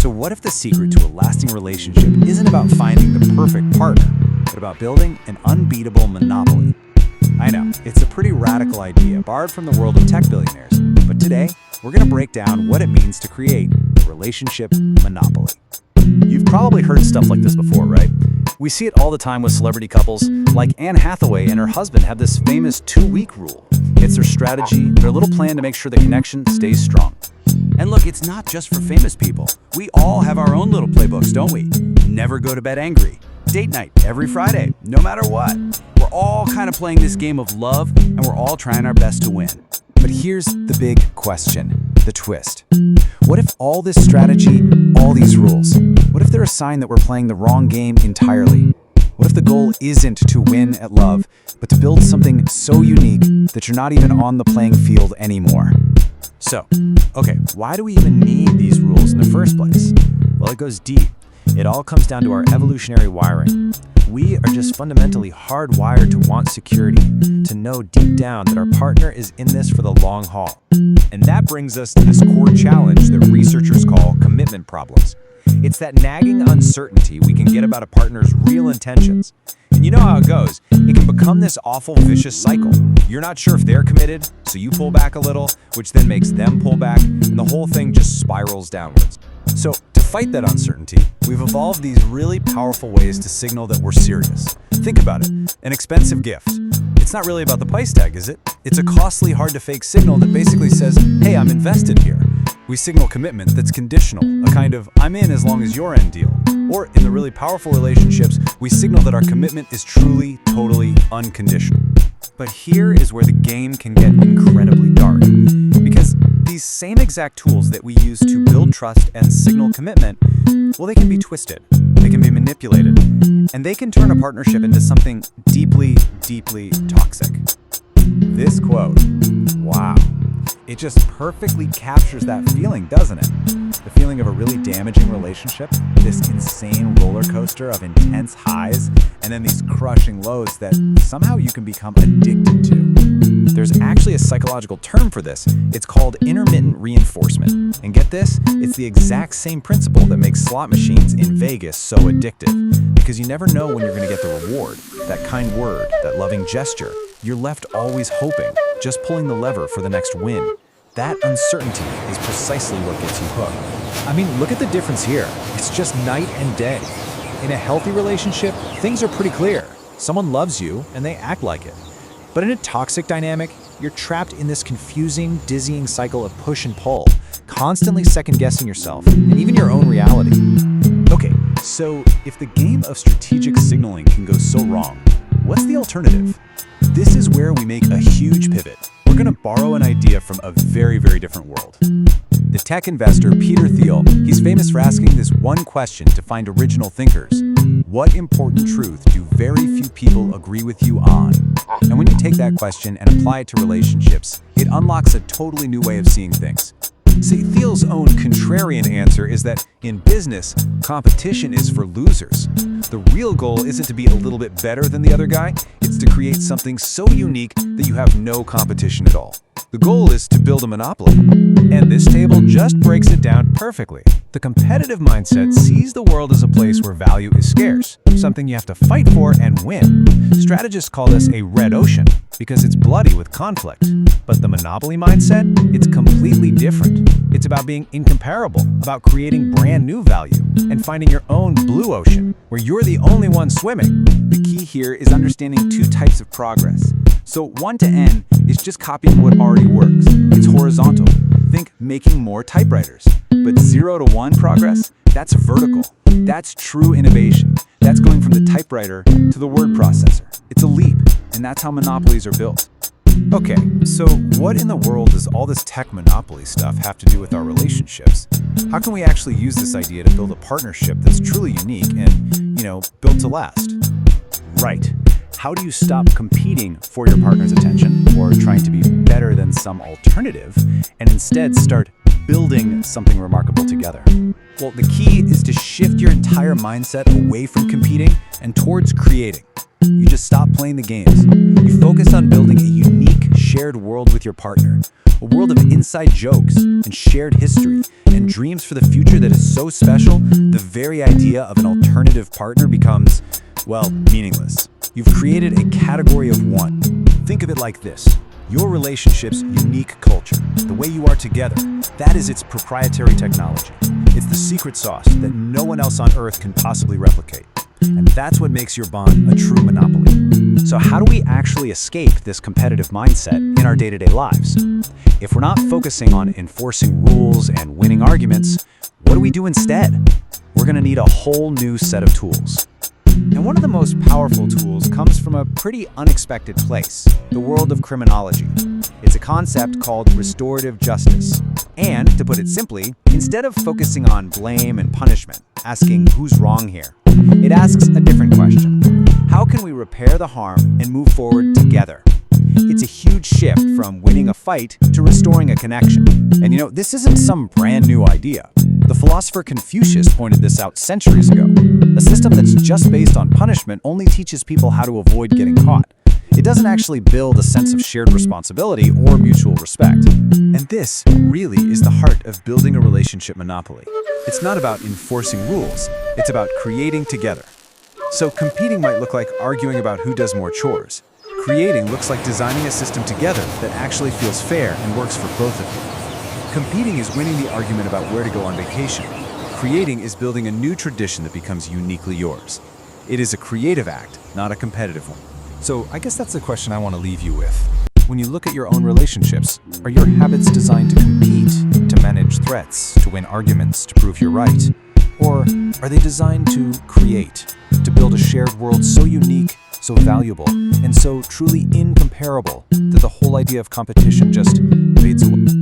So what if the secret to a lasting relationship isn't about finding the perfect partner, but about building an unbeatable monopoly? I know, it's a pretty radical idea, borrowed from the world of tech billionaires. But today, we're going to break down what it means to create a relationship monopoly. You've probably heard stuff like this before, right? We see it all the time with celebrity couples, like Anne Hathaway and her husband have this famous 2-week rule. It's their strategy, their little plan to make sure the connection stays strong. And look, it's not just for famous people. We all have our own little playbooks, don't we? Never go to bed angry. Date night every Friday, no matter what. We're all kind of playing this game of love, and we're all trying our best to win. But here's the big question, the twist. What if all this strategy, all these rules, what if they're a sign that we're playing the wrong game entirely? What if the goal isn't to win at love, but to build something so unique that you're not even on the playing field anymore? So, okay, why do we even need these rules in the first place? Well, it goes deep. It all comes down to our evolutionary wiring. We are just fundamentally hardwired to want security, to know deep down that our partner is in this for the long haul. And that brings us to this core challenge that researchers call commitment problems. It's that nagging uncertainty we can get about a partner's real intentions. And you know how it goes. It can become this awful vicious cycle. You're not sure if they're committed, so you pull back a little, which then makes them pull back, and the whole thing just spirals downwards. So, to fight that uncertainty, we've evolved these really powerful ways to signal that we're serious. Think about it. An expensive gift. It's not really about the price tag, is it? It's a costly, hard-to-fake signal that basically says, hey, I'm invested here. We signal commitment that's conditional, a kind of I'm in as long as you're in deal. Or in the really powerful relationships, we signal that our commitment is truly, totally unconditional. But here is where the game can get incredibly dark. Because these same exact tools that we use to build trust and signal commitment, well, they can be twisted, they can be manipulated, and they can turn a partnership into something deeply, deeply toxic. This quote, wow, it just perfectly captures that feeling, doesn't it? The feeling of a really damaging relationship, this insane roller coaster of intense highs, and then these crushing lows that somehow you can become addicted to. There's actually a psychological term for this. It's called intermittent reinforcement. And get this, it's the exact same principle that makes slot machines in Vegas so addictive. Because you never know when you're going to get the reward, that kind word, that loving gesture. You're left always hoping, just pulling the lever for the next win. That uncertainty is precisely what gets you hooked. I mean, look at the difference here. It's just night and day. In a healthy relationship, things are pretty clear. Someone loves you, and they act like it. But in a toxic dynamic, you're trapped in this confusing, dizzying cycle of push and pull, constantly second-guessing yourself, and even your own reality. Okay, so if the game of strategic signaling can go so wrong, what's the alternative? This is where we make a huge pivot. We're going to borrow an idea from a very, very different world. The tech investor Peter Thiel, he's famous for asking this one question to find original thinkers. What important truth do very few people agree with you on? And when you take that question and apply it to relationships, it unlocks a totally new way of seeing things. See, Thiel's own contrarian answer is that in business, competition is for losers. The real goal isn't to be a little bit better than the other guy, it's to create something so unique that you have no competition at all. The goal is to build a monopoly. And this table just breaks it down perfectly. The competitive mindset sees the world as a place where value is scarce, something you have to fight for and win. Strategists call this a red ocean because it's bloody with conflict. But the monopoly mindset, it's completely different. It's about being incomparable, about creating brand new value, and finding your own blue ocean, where you're the only one swimming. The key here is understanding two types of progress. So 1 to N is just copying what already works. It's horizontal. Think making more typewriters. But 0 to 1 progress, that's vertical. That's true innovation. That's going from the typewriter to the word processor. It's a leap, and that's how monopolies are built. Okay, so what in the world does all this tech monopoly stuff have to do with our relationships? How can we actually use this idea to build a partnership that's truly unique and, built to last? Right. How do you stop competing for your partner's attention or trying to be better than some alternative and instead start building something remarkable together? Well, the key is to shift your entire mindset away from competing and towards creating. You just stop playing the games. You focus on building a unique, shared world with your partner, A world of inside jokes and shared history and dreams for the future that is so special, the very idea of an alternative partner becomes, well, meaningless. You've created a category of one. Think of it like this. Your relationship's unique culture, the way you are together, that is its proprietary technology. It's the secret sauce that no one else on Earth can possibly replicate. And that's what makes your bond a true monopoly. So how do we actually escape this competitive mindset in our day-to-day lives? If we're not focusing on enforcing rules and winning arguments, what do we do instead? We're going to need a whole new set of tools. And one of the most powerful tools comes from a pretty unexpected place, the world of criminology. It's a concept called restorative justice. And, to put it simply, instead of focusing on blame and punishment, asking who's wrong here, it asks a different question. How can we repair the harm and move forward together? It's a huge shift from winning a fight to restoring a connection. And this isn't some brand new idea. The philosopher Confucius pointed this out centuries ago. A system that's just based on punishment only teaches people how to avoid getting caught. It doesn't actually build a sense of shared responsibility or mutual respect. And this really is the heart of building a relationship monopoly. It's not about enforcing rules, it's about creating together. So competing might look like arguing about who does more chores. Creating looks like designing a system together that actually feels fair and works for both of you. Competing is winning the argument about where to go on vacation. Creating is building a new tradition that becomes uniquely yours. It is a creative act, not a competitive one. So I guess that's the question I want to leave you with. When you look at your own relationships, are your habits designed to compete, to manage threats, to win arguments, to prove you're right? Or are they designed to create, to build a shared world so unique, so valuable, and so truly incomparable that the whole idea of competition just fades away?